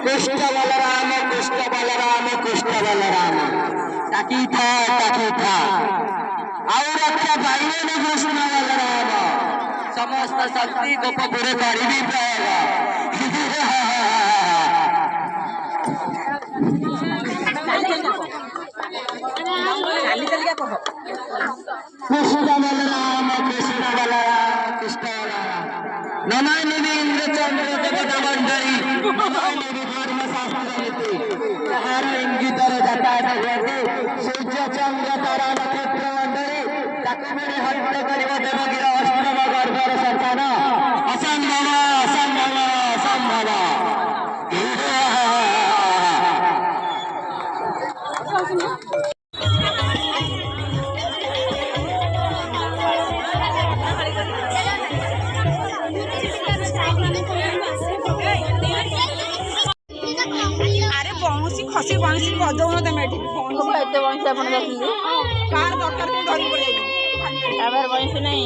कृष्ण बलराम कृष्ण बलराम कृष्ण बलराम ताकि था और अच्छा भाई ने कृष्ण बलराम समस्त शक्ति गोपपुर कर भी पाएगा। कृष्ण बलराम कृष्ण बलराम कृष्ण बलराम नमामि इंद्र चंद्र जगत मंडली नमामि धर्मशास्त्र यार इंगितर जाता सूर्य चंद्र तारा नक्षत्र मंडली ताकि हत्या कर देवगीर अष्टम गर्भर संतान असंभव असंभव असंभव। अरे बंशी खसी बंशी बजाउन तुम एट बंशी आप कार दरकार धर बंशी नहीं।